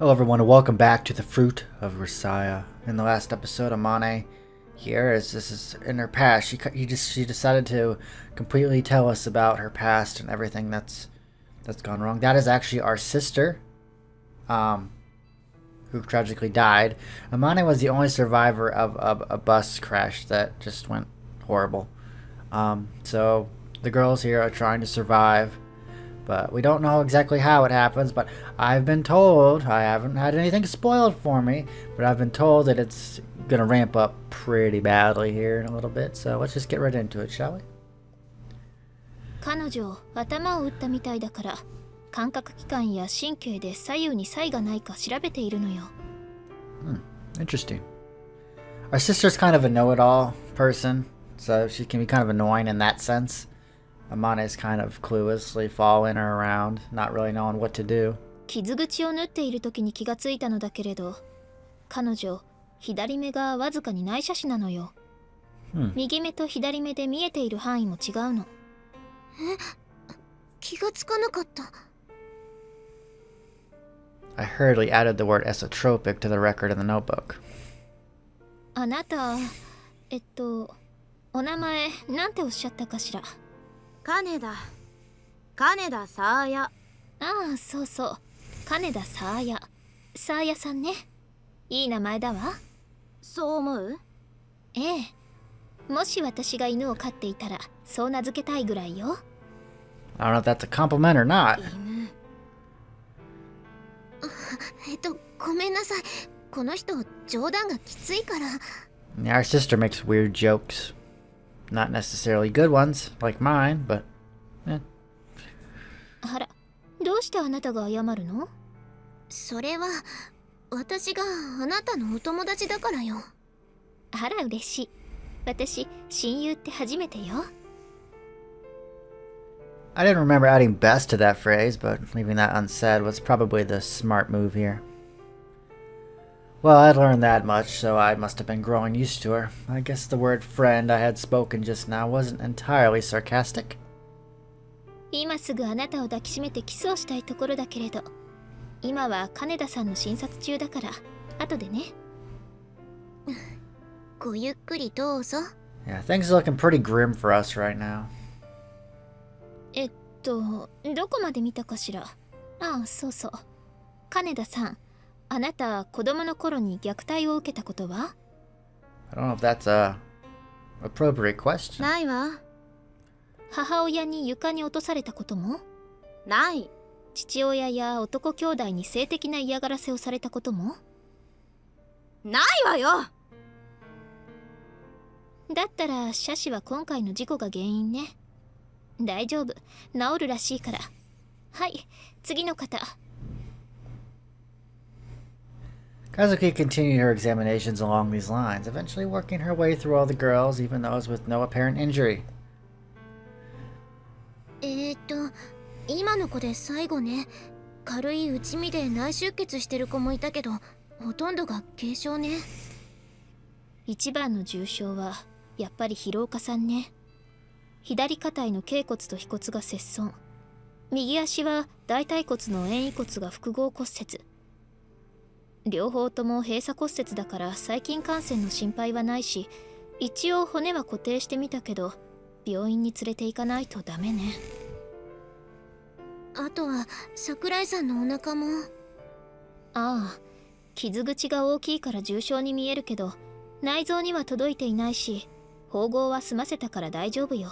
Hello everyone and welcome back to the Fruit of Grisaia. In the last episode, Amane here is in her past. She decided to completely tell us about her past and everything that's gone wrong. That is actually our sister, who tragically died. Amane was the only survivor of a bus crash that just went horrible. So the girls here are trying to survive. But we don't know exactly how it happens, but I've been told, I haven't had anything spoiled for me, but I've been told that it's going to ramp up pretty badly here in a little bit, so let's just get right into it, shall we? 彼女、頭を打ったみたいだから、感覚器官や神経で左右に差異がないか調べているのよ。Interesting. Our sister's kind of a know-it-all person, so she can be kind of annoying in that sense. Amane is kind of cluelessly following her around, not really knowing what to do. 傷口を縫っている時に気がついたのだけれど、彼女、左目がわずかに内斜視なのよ。右目と左目で見えている範囲も違うの。気がつかなかった。I hurriedly added the word esotropic to the record in the notebook. あなた、お名前なんておっしゃったかしら。金田サーヤ。ああ、そうそう。金田サーヤ。サーヤさんね。いい名前だわ。そう思う？ええ。もし私が犬を飼っていたら、そう名付けたいぐらいよ。I don't know if that's a compliment or not. ごめんなさい。この人、冗談がきついから。Our sister makes weird jokes. Not necessarily good ones, like mine, but... あら、どうしてあなたが謝るの？それは、私があなたのお友達だからよ。あら、嬉しい。私、親友って初めてよ。I didn't remember adding best to that phrase, but leaving that unsaid was probably the smart move here. Well, I'd learned that much, so I must have been growing used to her. I guess the word friend I had spoken just now wasn't entirely sarcastic. 今すぐあなたを抱きしめてキスをしたいところだけれど、今は金田さんの診察中だから、後でね。ごゆっくりどうぞ。Yeah, things are looking pretty grim for us right now. どこまで見たかしら。ああ、そうそう。金田さん。あなた、子供の頃に虐待を受けたことは？ I don't know if that's a appropriate question. ないわ。母親に床に落とされたことも？ない。父親や男兄弟に性的な嫌がらせをされたことも？ないわよ。だったら、斜視は今回の事故が原因ね。大丈夫。治るらしいから。はい、次の方。Kazuki continued her examinations along these lines, eventually working her way through all the girls, even those with no apparent injury. 今の子で最後ね。軽い打ち身で内出血してる子もいたけど、ほとんどが軽傷ね。一番の重傷は、やっぱり広岡さんね。左肩への脛骨と腓骨が切損。右足は大腿骨の遠位骨が複合骨折。両方とも閉鎖骨折だから細菌感染の心配はないし、一応骨は固定してみたけど、病院に連れて行かないとダメね。あとは桜井さんのお腹も。ああ、傷口が大きいから重傷に見えるけど、内臓には届いていないし、縫合は済ませたから大丈夫よ。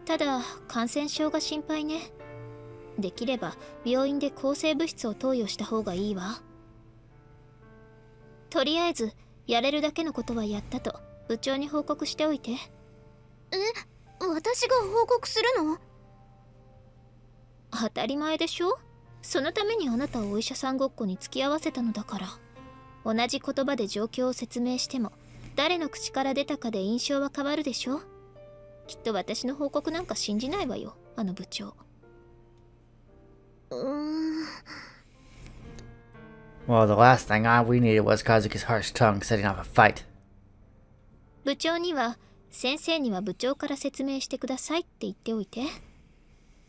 ただ、感染症が心配ね。できれば病院で抗生物質を投与した方がいいわ。とりあえずやれるだけのことはやったと部長に報告しておいて。私が報告するの？当たり前でしょ。そのためにあなたをお医者さんごっこに付き合わせたのだから。同じ言葉で状況を説明しても誰の口から出たかで印象は変わるでしょ。きっと私の報告なんか信じないわよ、あの部長。Well, the last thing we needed was Kazuki's harsh tongue setting off a fight. 部長には、先生には部長から説明してくださいって言っておいて。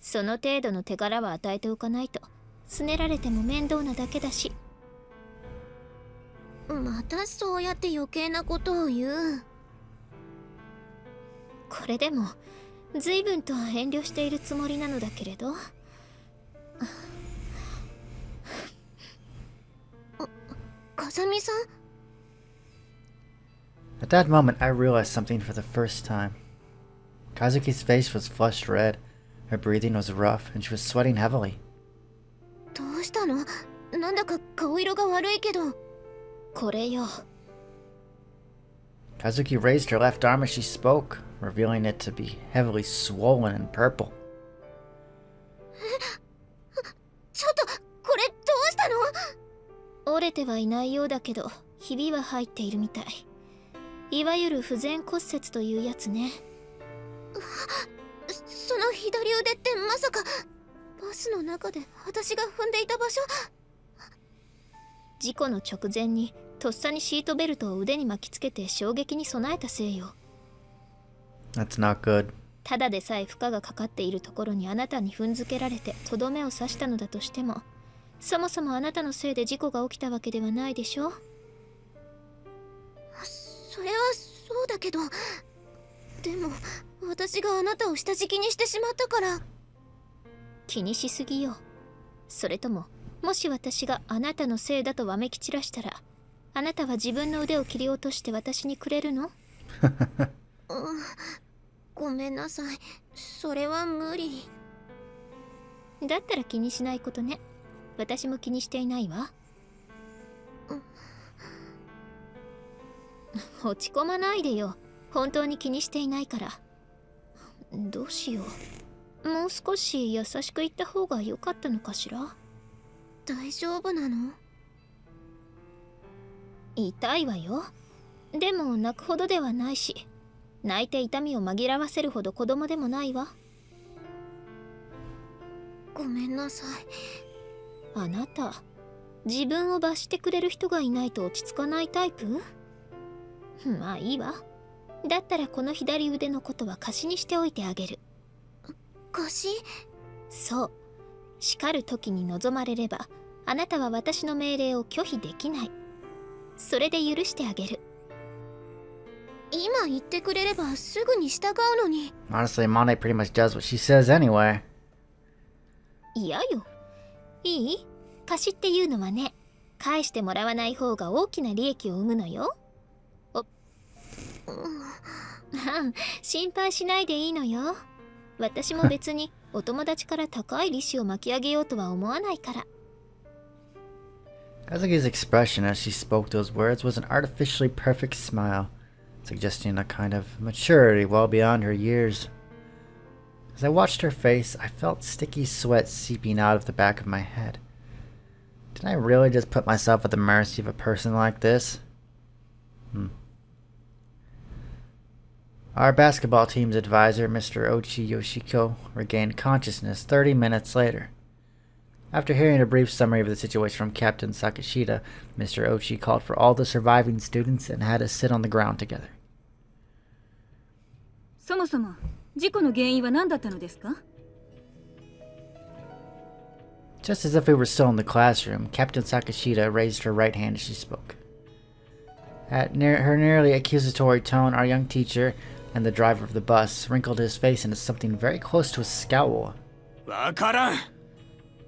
その程度の手柄は与えておかないと、拗ねられても面倒なだけだし。またそうやって余計なことを言う。これでも随分と遠慮しているつもりなのだけれど。風見さん。 At that moment, I realized something for the first time. Kazuki's face was flushed red, her breathing was rough, and she was sweating heavily. どうしたの？なんだか顔色が悪いけど。これよ。Kazuki raised her left arm as she spoke, revealing it to be heavily swollen and purple. ちょっとこれどうしたの？折れてはいないようだけど、ひびは入っているみたい。いわゆる不全骨折というやつね。その左腕ってまさかバスの中で私が踏んでいた場所？事故の直前にとっさにシートベルトを腕に巻きつけて衝撃に備えたせいよ。 That's not good. ただでさえ負荷がかかっているところにあなたに踏んづけられてとどめを刺したのだとしても、そもそもあなたのせいで事故が起きたわけではないでしょ。それはそうだけど、でも私があなたを下敷きにしてしまったから。気にしすぎよ。それとも、もし私があなたのせいだとわめき散らしたら、あなたは自分の腕を切り落として私にくれるの？ごめんなさい、それは無理。だったら気にしないことね。私も気にしていないわ。落ち込まないでよ。本当に気にしていないから。どうしよう。もう少し優しく言った方が良かったのかしら。大丈夫なの？痛いわよ。でも泣くほどではないし、泣いて痛みを紛らわせるほど子供でもないわ。ごめんなさい。あなた、自分を罰してくれる人がいないと落ち着かないタイプ？まあいいわ。だったらこの左腕のことは貸しにしておいてあげる。貸し？そう。叱る時に望まれれば、あなたは私の命令を拒否できない。それで許してあげる。今言ってくれればすぐに従うのに。Honestly, Amane pretty much does what she says anyway. 嫌よ。いい？貸しっていうのはね、返してもらわない方が大きな利益を生むのよ。心配しないでいいのよ。私も別にお友達から高い利子を巻き上げようとは思わないから。Kazuki's expression as she spoke those words was an artificially perfect smile, suggesting a kind of maturity well beyond her years. As I watched her face, I felt sticky sweat seeping out of the back of my head. Did I really just put myself at the mercy of a person like this? Our basketball team's advisor, Mr. Ochi Yoshiko, regained consciousness 30 minutes later. After hearing a brief summary of the situation from Captain Sakashida, Mr. Ochi called for all the surviving students and had us sit on the ground together. そもそも事故の原因は何だったのですか? Just as if we were still in the classroom, Captain Sakashida raised her right hand as she spoke. At her nearly accusatory tone, our young teacher and the driver of the bus wrinkled his face into something very close to a scowl. わからん。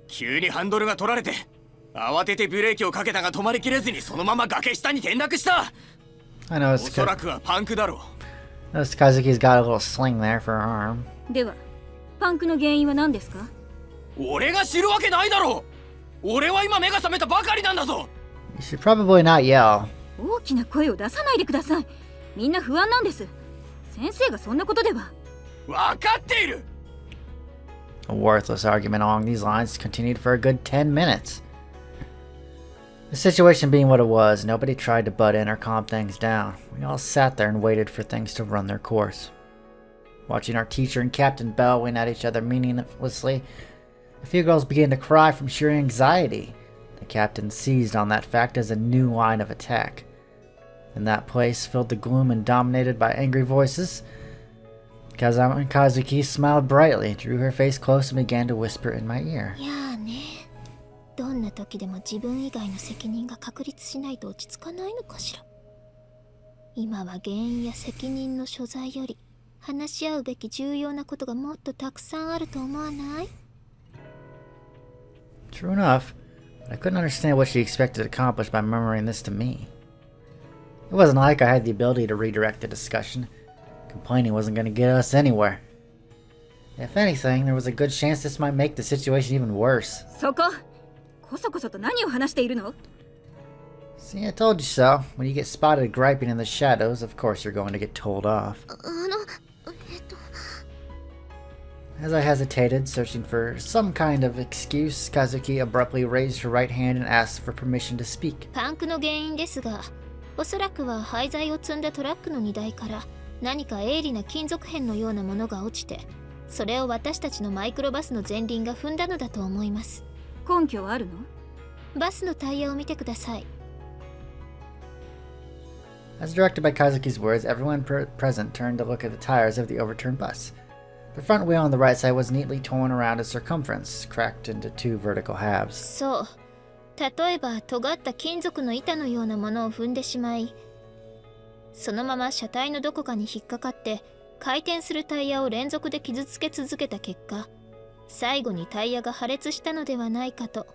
急にハンドルが取られて、慌ててブレーキをかけたが止まりきれずにそのまま崖下に転落した。 I know おそらくはパンクだろう。 Notice Kazuki's got a little sling there for her arm. では、パンクの原因は何ですか? 俺が知るわけないだろう。俺は今目が覚めたばかりなんだぞ。 You should probably not yell. 大きな声を出さないでください。みんな不安なんです。先生がそんなことでは。わかっている。 A worthless argument along these lines continued for a good 10 minutes. The situation being what it was, nobody tried to butt in or calm things down. We all sat there and waited for things to run their course. Watching our teacher and Captain bellowing at each other meaninglessly, a few girls began to cry from sheer anxiety. The captain seized on that fact as a new line of attack. In that place, filled with gloom and dominated by angry voices, Kazuki smiled brightly, drew her face close, and began to whisper in my ear. やあね。どんな時でも自分以外の責任が確立しないと落ち着かないのかしら。今は原因や責任の所在より話し合うべき重要なことがもっとたくさんあると思わない？ True enough, but I couldn't understand what she expected to accomplish by murmuring this to me. It wasn't like I had the ability to redirect the discussion. Complaining wasn't going to get us anywhere. If anything, there was a good chance this might make the situation even worse. そこ、こそこそと何を話しているの？ See, I told you so. When you get spotted griping in the shadows, of course you're going to get told off. えっと As I hesitated, searching for some kind of excuse, Kazuki abruptly raised her right hand and asked for permission to speak. パンクの原因ですが、おそらくは廃材を積んだトラックの荷台から何か鋭利な金属片のようなものが落ちて、それを私たちのマイクロバスの前輪が踏んだのだと思います。根拠はあるの？バスのタイヤを見てください。As directed by Kazuki's words, everyone present turned to look at the tires of the overturned bus. The front wheel on the right side was neatly torn around its circumference, cracked into two vertical halves. そう。例えば尖った金属の板のようなものを踏んでしまい、そのまま車体のどこかに引っかかって回転するタイヤを連続で傷つけ続けた結果、最後にタイヤが破裂したのではないかと。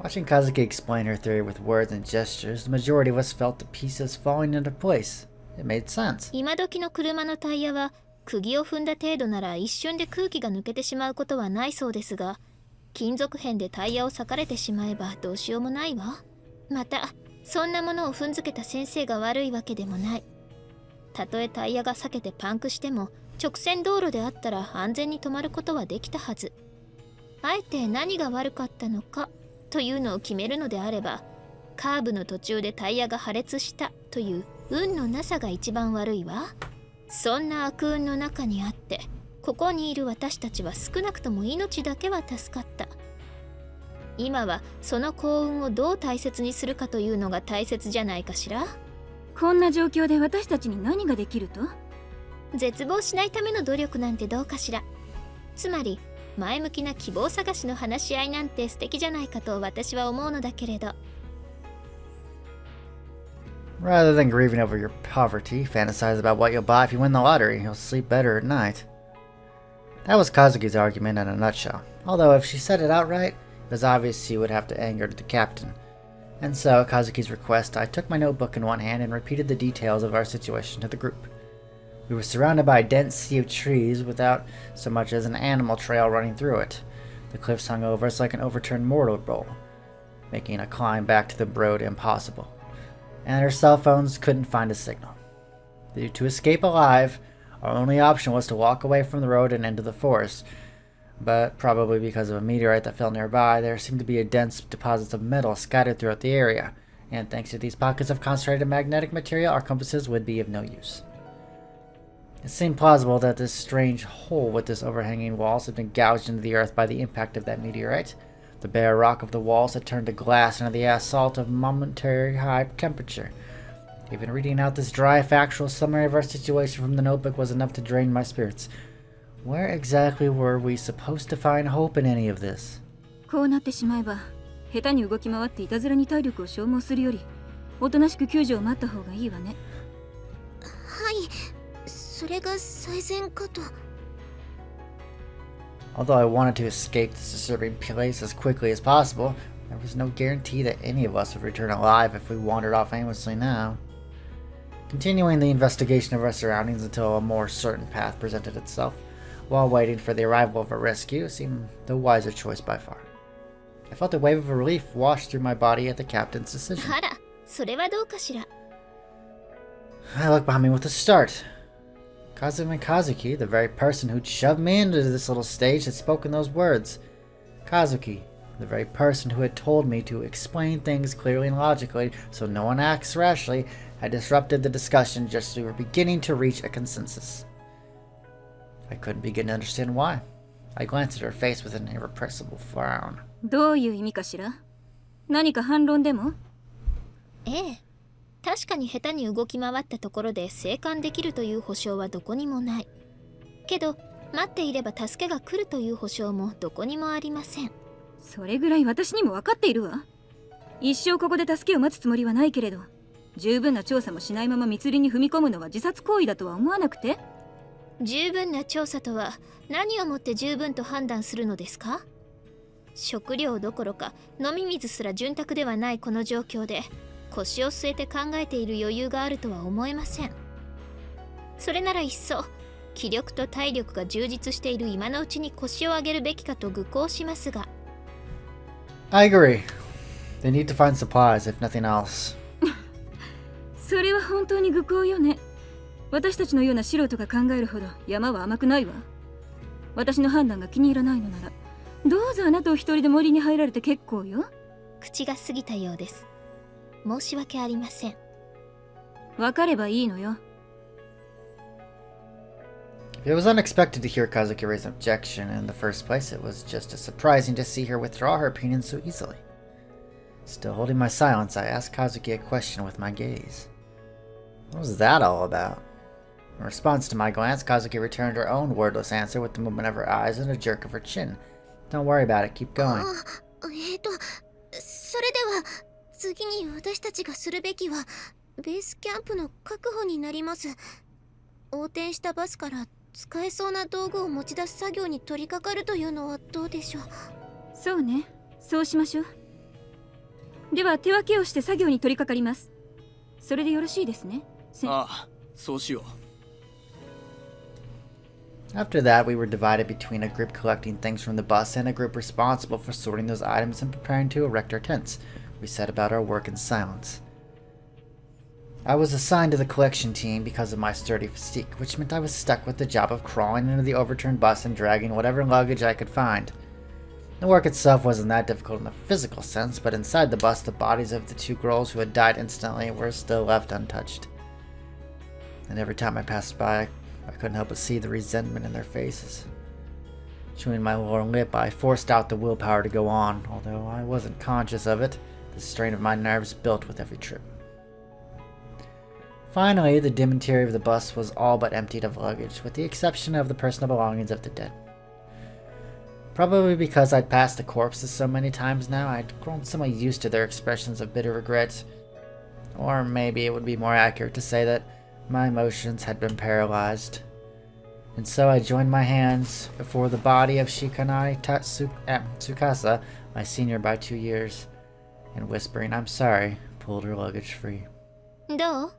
Watching Kazuki explain her theory with words and gestures, the majority of us felt the pieces falling into place. It made sense. 今時の車のタイヤは釘を踏んだ程度なら一瞬で空気が抜けてしまうことはないそうですが、金属片でタイヤを裂かれてしまえばどうしようもないわ。また、そんなものを踏んづけた先生が悪いわけでもない。たとえタイヤが裂けてパンクしても、直線道路であったら安全に止まることはできたはず。あえて何が悪かったのかというのを決めるのであれば、カーブの途中でタイヤが破裂したという運のなさが一番悪いわ。そんな悪運の中にあって、ここにいる私たちは少なくとも命だけは助かった。今はその幸運をどう大切にするかというのが大切じゃないかしら。こんな状況で私たちに何ができると？絶望しないための努力なんてどうかしら。つまり前向きな希望探しの話し合いなんて素敵じゃないかと私は思うのだけれど。Rather than grieving over your poverty, fantasize about what you'll buy if you win the lottery. You'll sleep better at night. That was Kazuki's argument in a nutshell, although if she said it outright, it was obvious she would have to anger the captain. And so, at Kazuki's request, I took my notebook in one hand and repeated the details of our situation to the group. We were surrounded by a dense sea of trees without so much as an animal trail running through it. The cliffs hung over us like an overturned mortar bowl, making a climb back to the road impossible. And our cell phones couldn't find a signal. To escape alive, our only option was to walk away from the road and into the forest. But probably because of a meteorite that fell nearby, there seemed to be a dense deposits of metal scattered throughout the area, and thanks to these pockets of concentrated magnetic material, our compasses would be of no use. It seemed plausible that this strange hole with its overhanging walls had been gouged into the earth by the impact of that meteorite. The bare rock of the walls had turned to glass under the assault of momentary high temperature. Even reading out this dry, factual summary of our situation from the notebook was enough to drain my spirits. Where exactly were we supposed to find hope in any of this? こうなってしまえば、下手に動き回っていたずらに体力を消耗するより、おとなしく救助を待った方がいいわね。はい、それが最善かと。Although I wanted to escape this disturbing place as quickly as possible, there was no guarantee that any of us would return alive if we wandered off aimlessly now. Continuing the investigation of our surroundings until a more certain path presented itself, while waiting for the arrival of a rescue, seemed the wiser choice by far. I felt a wave of relief wash through my body at the captain's decision. あら、それはどうかしら。I looked behind me with a start. Kazumi Kazuki, the very person who'd shoved me into this little stage, had spoken those words. Kazuki, the very person who had told me to explain things clearly and logically so no one acts rashly, had disrupted the discussion just as we were beginning to reach a consensus. I couldn't begin to understand why. I glanced at her face with an irrepressible frown. どういう意味かしら？何か反論でも？ええ。確かに下手に動き回ったところで生還できるという保証はどこにもない。けど、待っていれば助けが来るという保証もどこにもありません。それぐらい私にも分かっているわ。一生ここで助けを待つつもりはないけれど、十分な調査もしないまま密林に踏み込むのは自殺行為だとは思わなくて？十分な調査とは何をもって十分と判断するのですか？食料どころか飲み水すら潤沢ではないこの状況で腰を据えて考えている余裕があるとは思えません。それならいっそ気力と体力が充実している今のうちに腰を上げるべきかと愚行しますが。 I agree. They need to find supplies, if nothing else. それは本当に愚行よね。私たちのような素人が考えるほど山は甘くないわ。私の判断が気に入らないのなら、どうぞあなたを一人で森に入られて結構よ。口が過ぎたようです。申し訳ありません。分かればいいのよ。It was unexpected to hear Kazuki raise an objection in the first place. It was just as surprising to see her withdraw her opinion so easily. Still holding my silence, I asked Kazuki a question with my gaze. What was that all about? In response to my glance, Kazuki returned her own wordless answer with a movement of her eyes and a jerk of her chin. Don't worry about it, keep going. それでは次に私たちがするべきはベースキャンプの確保になります。横転したバスから使えそうな道具を持ち出す作業に取り掛かるというのはどうでしょう？そうね、そうしましょう。では手分けをして作業に取り掛かります。それでよろしいですね。ああ、そうしよう。After that, we were divided between a group collecting things from the bus and a group responsible for sorting those items and preparing to erect our tents. We set about our work in silence. I was assigned to the collection team because of my sturdy physique, which meant I was stuck with the job of crawling into the overturned bus and dragging whatever luggage I could find. The work itself wasn't that difficult in the physical sense, but inside the bus, the bodies of the two girls who had died instantly were still left untouched. And every time I passed by, I couldn't help but see the resentment in their faces. Chewing my lower lip, I forced out the willpower to go on, although I wasn't conscious of it. The strain of my nerves built with every trip. Finally, the dim interior of the bus was all but emptied of luggage, with the exception of the personal belongings of the dead. Probably because I'd passed the corpses so many times now, I'd grown somewhat used to their expressions of bitter regret. Or maybe it would be more accurate to say that my emotions had been paralyzed. And so I joined my hands before the body of Shikanai Tsukasa, my senior by 2 years, and whispering, "I'm sorry," pulled her luggage free. どう？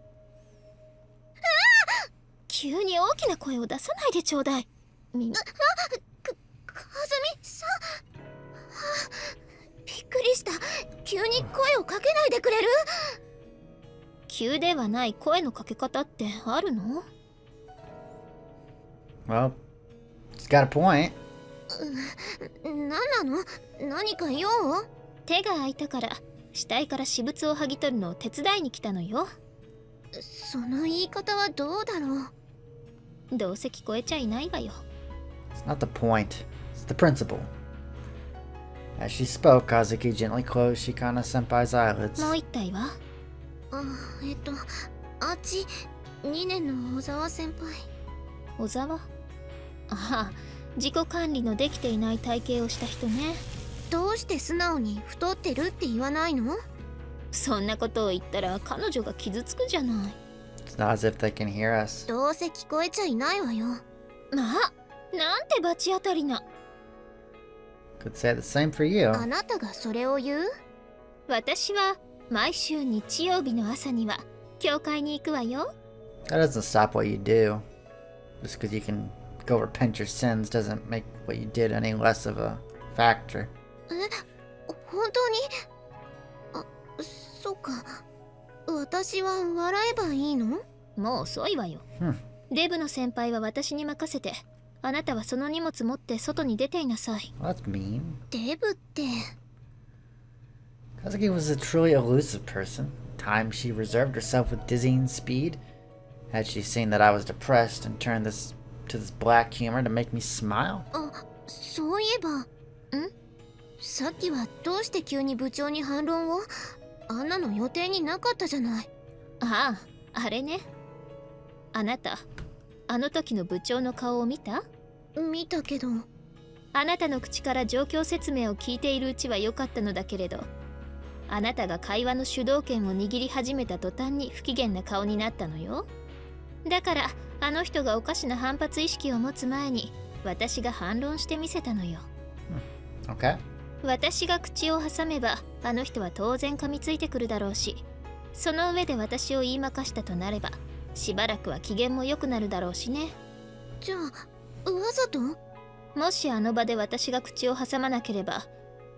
急に大きな声を出さないでちょうだい。かずみさん。びっくりした。急に声をかけないでくれる？急ではない声のかけ方ってあるの？ Well, it's got a point. なんなの？何か用？手が空いたから死体から私物を剥ぎ取るのを手伝いに来たのよ。その言い方はどうだろう？どうせ聞こえちゃいないわよ。It's not the point. It's the principle. As she spoke, Kazuki gently closed Shikana Senpai's eyelids. もう一体は？あっち2年の小沢先輩。小沢？ああ、自己管理のできていない体型をした人ね。どうして素直に太ってるって言わないの？そんなことを言ったら彼女が傷つくじゃない。It's not as if they can hear us. どうせ聞こえちゃいないわよ。まあ、なんて罰当たりな。Could say the same for you. あなたがそれを言う？私は毎週日曜日の朝には教会に行くわよ。That doesn't stop what you do. Just because you can go repent your sins doesn't make what you did any less of a factor. 本当に？そうか。私は笑えばいいの？もう遅いわよ。デブの先輩は私に任せて、あなたはその荷物持って外に出ていなさい。Well, that's mean. デブって。Kazuki was a truly elusive person. At times she reserved herself with dizzying speed. Had she seen that I was depressed and turned this to this black humor to make me smile? そういえば。さっきはどうして急に部長に反論を？あんなの予定になかったじゃない。ああ、あれね。あなた、あの時の部長の顔を見た？見たけど。あなたの口から状況説明を聞いているうちは良かったのだけれど、あなたが会話の主導権を握り始めた途端に不機嫌な顔になったのよ。だからあの人がおかしな反発意識を持つ前に私が反論してみせたのよ。Okay. 私が口を挟めばあの人は当然噛みついてくるだろうし、その上で私を言いまかしたとなればしばらくは機嫌も良くなるだろうしね。じゃあわざと？もしあの場で私が口を挟まなければ、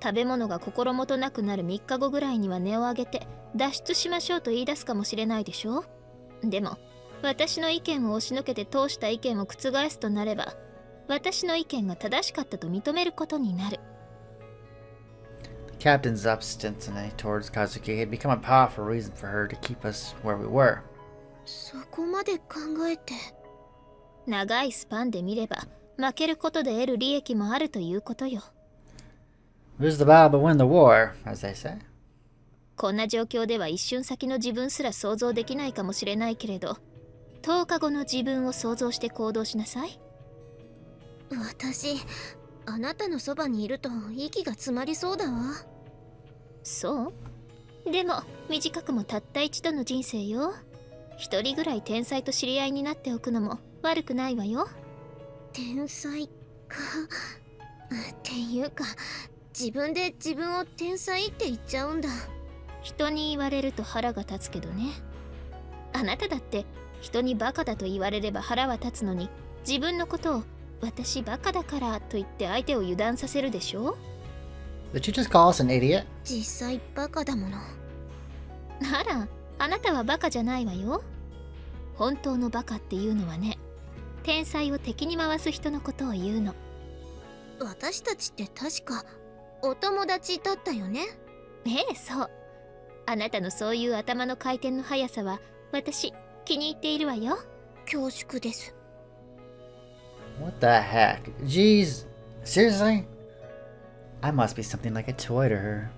食べ物が心もとなくなる3日後ぐらいには音を上げて脱出しましょうと言い出すかもしれないでしょ。でも私の意見を押しのけて通した意見を覆すとなれば、私の意見が正しかったと認めることになる。The captain's obstinacy towards Kazuki had become a powerful reason for her to keep us where we were. そこまで考えて。長いスパンで見れば負けることで得る利益もあるということよ。Lose the battle but win the war, as they say. こんな状況では一瞬先の自分すら想像できないかもしれないけれど、10日後の自分を想像して行動しなさい。私、あなたのそばにいると息が詰まりそうだわ。そう？でも短くもたった一度の人生よ。一人ぐらい天才と知り合いになっておくのも悪くないわよ。天才か。っていうか、自分で自分を天才って言っちゃうんだ。人に言われると腹が立つけどね。あなただって人にバカだと言われれば腹は立つのに、自分のことを私バカだからと言って相手を油断させるでしょ。 Did you just call us an idiot? 実際バカだもの。あら、あなたはバカじゃないわよ。本当のバカっていうのはね、天才を敵に回す人のことを言うの。私たちって確かお友達だったよね。ええ、そう。あなたのそういう頭の回転の速さは私気に入っているわよ。恐縮です。What the heck? Jeez. Seriously? I must be something like a toy to her.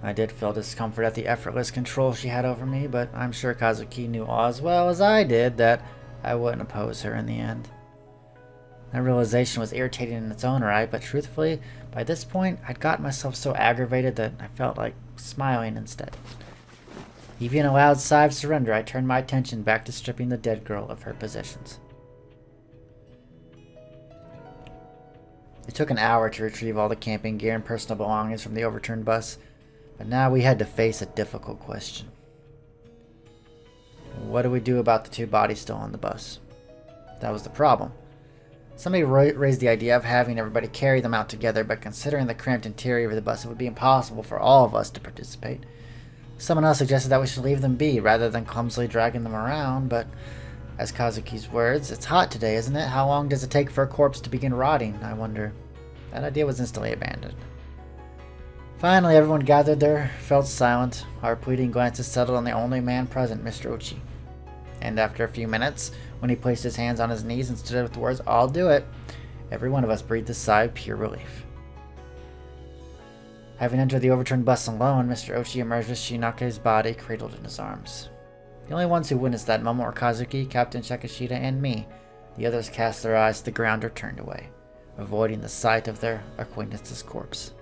I did feel discomfort at the effortless control she had over me, but I'm sure Kazuki knew all as well as I did that I wouldn't oppose her in the end. That realization was irritating in its own right, but truthfully, by this point, I'd gotten myself so aggravated that I felt like smiling instead. Heaving a loud sigh of surrender, I turned my attention back to stripping the dead girl of her possessions. It took an hour to retrieve all the camping gear and personal belongings from the overturned bus, but now we had to face a difficult question. What do we do about the two bodies still on the bus? That was the problem. Somebody raised the idea of having everybody carry them out together, but considering the cramped interior of the bus, it would be impossible for all of us to participate. Someone else suggested that we should leave them be rather than clumsily dragging them around, but as Kazuki's words, it's hot today, isn't it? How long does it take for a corpse to begin rotting, I wonder? That idea was instantly abandoned. Finally, everyone gathered there, felt silent. Our pleading glances settled on the only man present, Mr. Ochi. And after a few minutes, when he placed his hands on his knees and stood up with the words, "I'll do it," every one of us breathed a sigh of pure relief. Having entered the overturned bus alone, Mr. Ochi emerged with Shinake's body cradled in his arms. The only ones who witnessed that moment were Kazuki, Captain Shakashita, and me. The others cast their eyes to the ground or turned away, avoiding the sight of their acquaintance's corpse.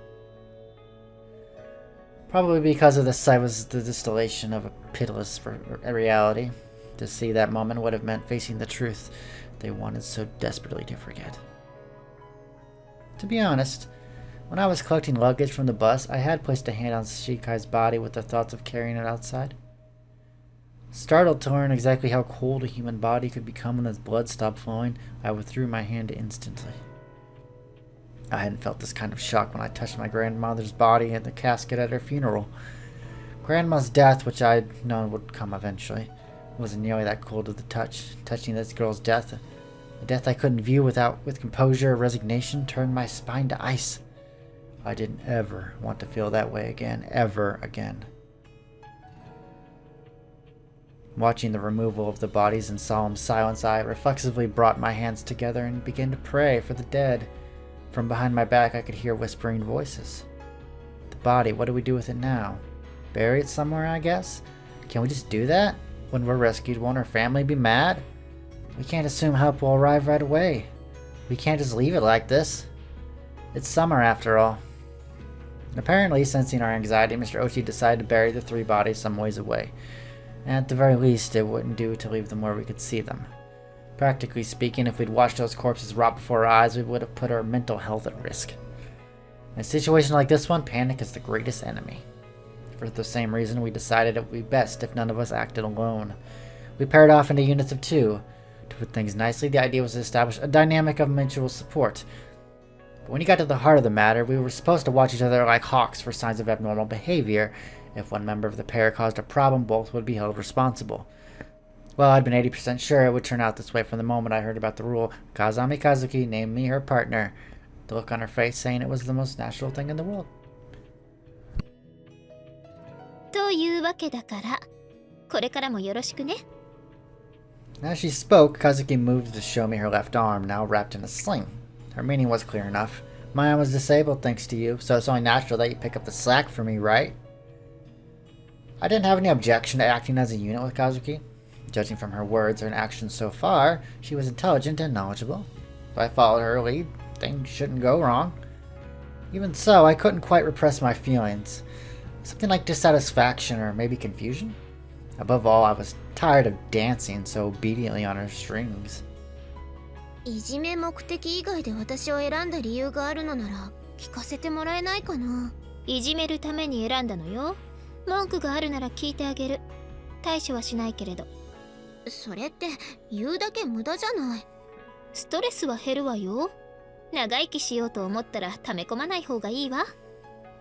Probably because of the sight was the distillation of a pitiless reality. To see that moment would have meant facing the truth they wanted so desperately to forget. To be honest, when I was collecting luggage from the bus, I had placed a hand on Shikai's body with the thoughts of carrying it outside. Startled to learn exactly how cold a human body could become when its blood stopped flowing, I withdrew my hand instantly. I hadn't felt this kind of shock when I touched my grandmother's body in the casket at her funeral. Grandma's death, which I'd known would come eventually, wasn't nearly that cold to the touch. Touching this girl's death, a death I couldn't view with composure or resignation, turned my spine to ice. I didn't ever want to feel that way again, ever again. Watching the removal of the bodies in solemn silence, I reflexively brought my hands together and began to pray for the dead. From behind my back, I could hear whispering voices. The body, what do we do with it now? Bury it somewhere, I guess? Can we just do that? When we're rescued, won't our family be mad? We can't assume help will arrive right away. We can't just leave it like this. It's summer after all. Apparently, sensing our anxiety, Mr. Ochi decided to bury the 3 bodies some ways away. And at the very least, it wouldn't do to leave them where we could see them. Practically speaking, if we'd watched those corpses rot before our eyes, we would have put our mental health at risk. In a situation like this one, panic is the greatest enemy. For the same reason, we decided it would be best if none of us acted alone. We paired off into units of 2. To put things nicely, the idea was to establish a dynamic of mutual support. But when you got to the heart of the matter, we were supposed to watch each other like hawks for signs of abnormal behavior. If one member of the pair caused a problem, both would be held responsible. Well, I'd been 80% sure it would turn out this way from the moment I heard about the rule. Kazami Kazuki named me her partner. The look on her face saying it was the most natural thing in the world. というわけだから、これからもよろしくね。As she spoke, Kazuki moved to show me her left arm, now wrapped in a sling. Her meaning was clear enough. My arm was disabled thanks to you, so it's only natural that you pick up the slack for me, right? I didn't have any objection to acting as a unit with Kazuki. Judging from her words and actions so far, she was intelligent and knowledgeable. If I followed her lead, things shouldn't go wrong. Even so, I couldn't quite repress my feelings. Something like dissatisfaction or maybe confusion? Above all, I was tired of dancing so obediently on her strings. いじめ目的以外で私を選んだ理由があるのなら聞かせてもらえないかな。いじめるために選んだのよ。文句があるなら聞いてあげる。対処はしないけれど。それって言うだけ無駄じゃない。ストレスは減るわよ。長生きしようと思ったら溜め込まない方がいいわ。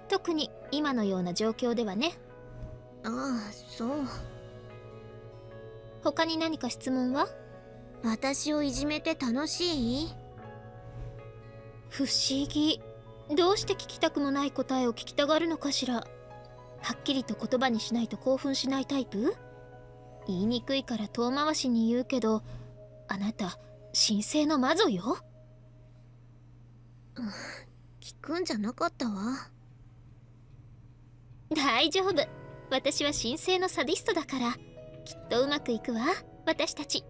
特に今のような状況ではね。ああ、そう。他に何か質問は？私をいじめて楽しい？不思議。どうして聞きたくもない答えを聞きたがるのかしら。はっきりと言葉にしないと興奮しないタイプ？言いにくいから遠回しに言うけど、あなた神聖の魔女よ。聞くんじゃなかったわ。大丈夫。私は神聖のサディストだから、きっとうまくいくわ、私たち。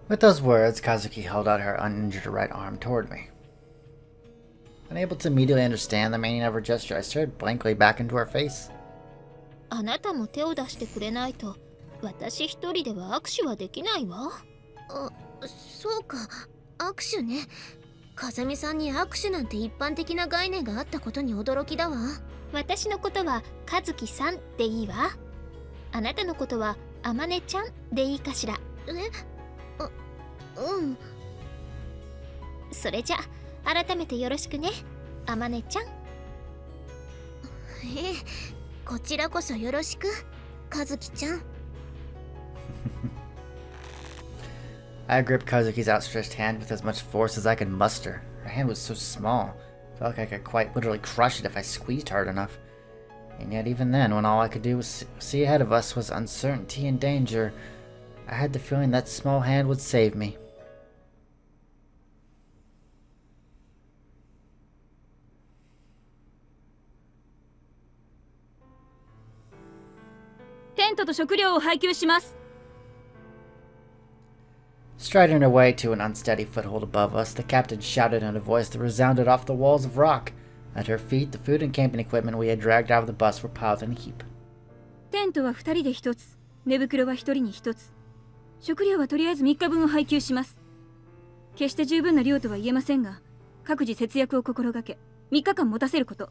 With those words, Kazuki held out her uninjured right arm toward me. Unable to immediately understand the meaning of her gesture, I stared blankly back into her face. あなたも手を出してくれないと、私一人では握手はできないわ。あ、そうか、握手ね。風見さんに握手なんて一般的な概念があったことに驚きだわ。私のことは和樹さんでいいわ。あなたのことはあまねちゃんでいいかしら。うん。それじゃ改めてよろしくね、あまねちゃん。こちらこそよろしく、和樹ちゃん。I gripped Kazuki's outstretched hand with as much force as I could muster. Her hand was so small, I felt like I could quite literally crush it if I squeezed hard enough. And yet even then, when all I could do was see ahead of us was uncertainty and danger, I had the feeling that small hand would save me. テントと食料を配給します。 Striding her way to an unsteady foothold above us, the captain shouted in a voice that resounded off the walls of rock. At her feet, the food and camping equipment we had dragged out of the bus were piled in a heap. テントは2人で1つ、寝袋は1人に1つ。食料はとりあえず3日分を配給します。決して十分な量とは言えませんが、各自節約を心がけ、3日間持たせること。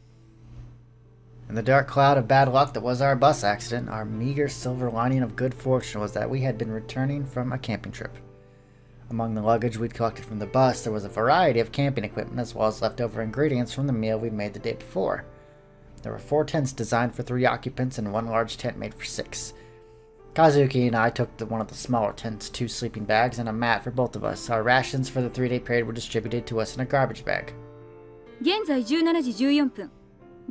In the dark cloud of bad luck that was our bus accident, our meager silver lining of good fortune was that we had been returning from a camping trip. Among the luggage we'd collected from the bus, there was a variety of camping equipment as well as leftover ingredients from the meal we'd made the day before. There were 4 tents designed for 3 occupants and 1 large tent made for 6. Kazuki and I took one of the smaller tents, 2 sleeping bags, and a mat for both of us. Our rations for the 3-day period were distributed to us in a garbage bag. 現在17時14分。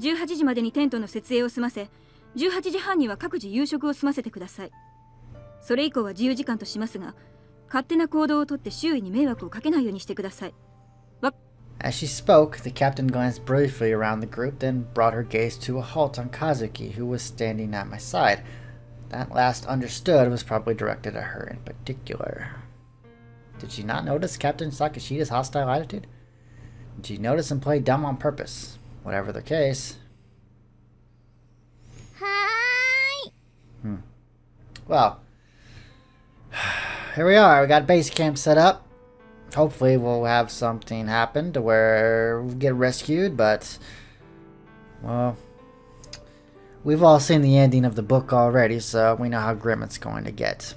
18時までにテントの設営を済ませ、18時半には各自夕食を済ませてください。それ以降は自由時間としますが、勝手な行動をとって周囲に迷惑をかけないようにしてください。As she spoke, the captain glanced briefly around the group, then brought her gaze to a halt on Kazuki, who was standing at my side. That last understood was probably directed at her in particular. Did she not notice Captain Sakashida's hostile attitude? Did you notice them play dumb on purpose? Whatever the case. はーい。 Well, here we are. We got base camp set up. Hopefully we'll have something happen to where we get rescued, but, well, we've all seen the ending of the book already, so we know how grim it's going to get.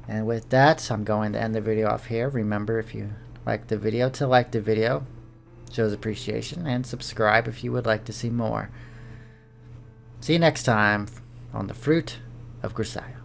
And with that, I'm going to end the video off here. Remember, if you like the video, to like the video. Shows appreciation, and subscribe if you would like to see more. See you next time on The Fruit of Grisaia.